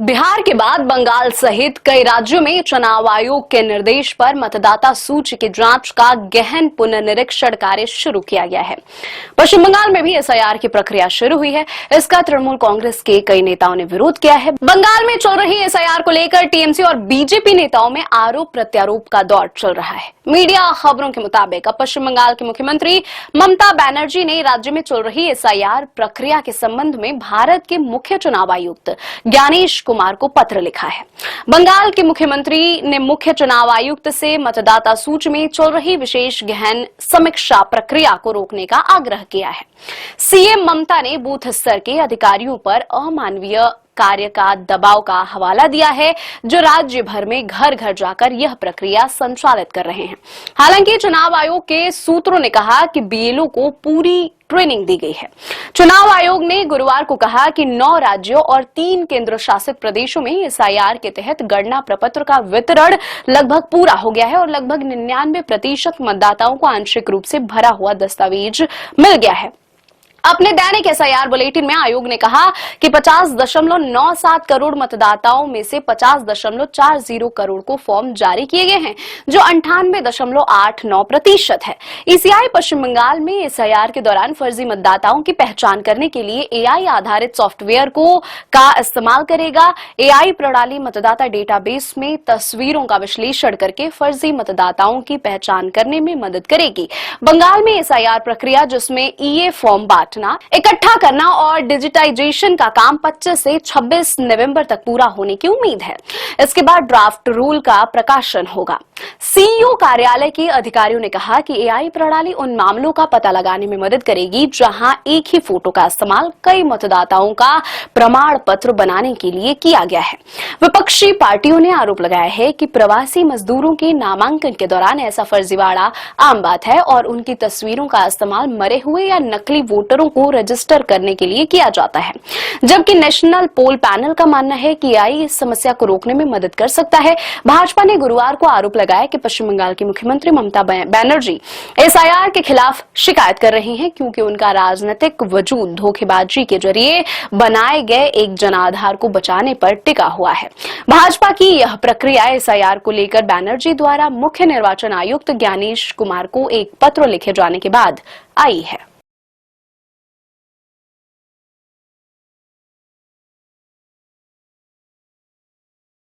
बिहार के बाद बंगाल सहित कई राज्यों में चुनाव आयोग के निर्देश पर मतदाता सूची की जांच का गहन पुनर्निरीक्षण कार्य शुरू किया गया है। पश्चिम बंगाल में भी एसआईआर की प्रक्रिया शुरू हुई है। इसका तृणमूल कांग्रेस के कई नेताओं ने विरोध किया है। बंगाल में चल रही एसआईआर को लेकर टीएमसी और बीजेपी नेताओं में आरोप प्रत्यारोप का दौर चल रहा है। मीडिया खबरों के मुताबिक अब पश्चिम बंगाल की मुख्यमंत्री ममता बनर्जी ने राज्य में चल रही एसआईआर प्रक्रिया के संबंध में भारत के मुख्य चुनाव आयुक्त ज्ञानेश कुमार को पत्र लिखा है। बंगाल के मुख्यमंत्री ने मुख्य चुनाव आयुक्त से मतदाता सूची में चल रही विशेष गहन समीक्षा प्रक्रिया को रोकने का आग्रह किया है। सीएम ममता ने बूथ स्तर के अधिकारियों पर अमानवीय कार्य का दबाव का हवाला दिया है, जो राज्य भर में घर घर जाकर यह प्रक्रिया संचालित कर रहे हैं। हालांकि चुनाव आयोग के सूत्रों ने कहा कि बीएलओ को पूरी ट्रेनिंग दी गई है। चुनाव आयोग ने गुरुवार को कहा कि 9 राज्यों और 3 केंद्र शासित प्रदेशों में एसआईआर के तहत गणना प्रपत्र का वितरण लगभग पूरा हो गया है और लगभग 99% मतदाताओं को आंशिक रूप से भरा हुआ दस्तावेज मिल गया है। अपने दैनिक एसआईआर बुलेटिन में आयोग ने कहा कि 50.97 करोड़ मतदाताओं में से 50.40 करोड़ को फॉर्म जारी किए गए हैं, जो 98.89% है। ईसीआई पश्चिम बंगाल में एसआईआर के दौरान फर्जी मतदाताओं की पहचान करने के लिए एआई आधारित सॉफ्टवेयर का इस्तेमाल करेगा। एआई प्रणाली मतदाता डेटाबेस में तस्वीरों का विश्लेषण करके फर्जी मतदाताओं की पहचान करने में मदद करेगी। बंगाल में एसआईआर प्रक्रिया, जिसमें ईए फॉर्म इकट्ठा करना और डिजिटाइजेशन का काम 25 से 26 नवंबर तक पूरा होने की उम्मीद है। इसके बाद ड्राफ्ट रूल का प्रकाशन होगा। सीईओ कार्यालय के अधिकारियों ने कहा कि एआई प्रणाली उन मामलों का पता लगाने में मदद करेगी जहां एक ही फोटो का इस्तेमाल कई मतदाताओं का प्रमाण पत्र बनाने के लिए किया गया है। विपक्षी पार्टियों ने आरोप लगाया है कि प्रवासी मजदूरों के नामांकन के दौरान ऐसा फर्जीवाड़ा आम बात है और उनकी तस्वीरों का इस्तेमाल मरे हुए या नकली वोटरों को रजिस्टर करने के लिए किया जाता है, जबकि नेशनल पोल पैनल का मानना है कि एआई इस समस्या को रोकने में मदद कर सकता है। भाजपा ने गुरुवार को आरोप लगाया कि पश्चिम बंगाल की मुख्यमंत्री ममता बनर्जी एसआईआर के खिलाफ शिकायत कर रही हैं, क्योंकि उनका राजनीतिक वजूद धोखेबाजी के जरिए बनाए गए एक जनाधार को बचाने पर टिका हुआ है। भाजपा की यह प्रक्रिया एसआईआर को लेकर बनर्जी द्वारा मुख्य निर्वाचन आयुक्त ज्ञानेश कुमार को एक पत्र लिखे जाने के बाद आई है।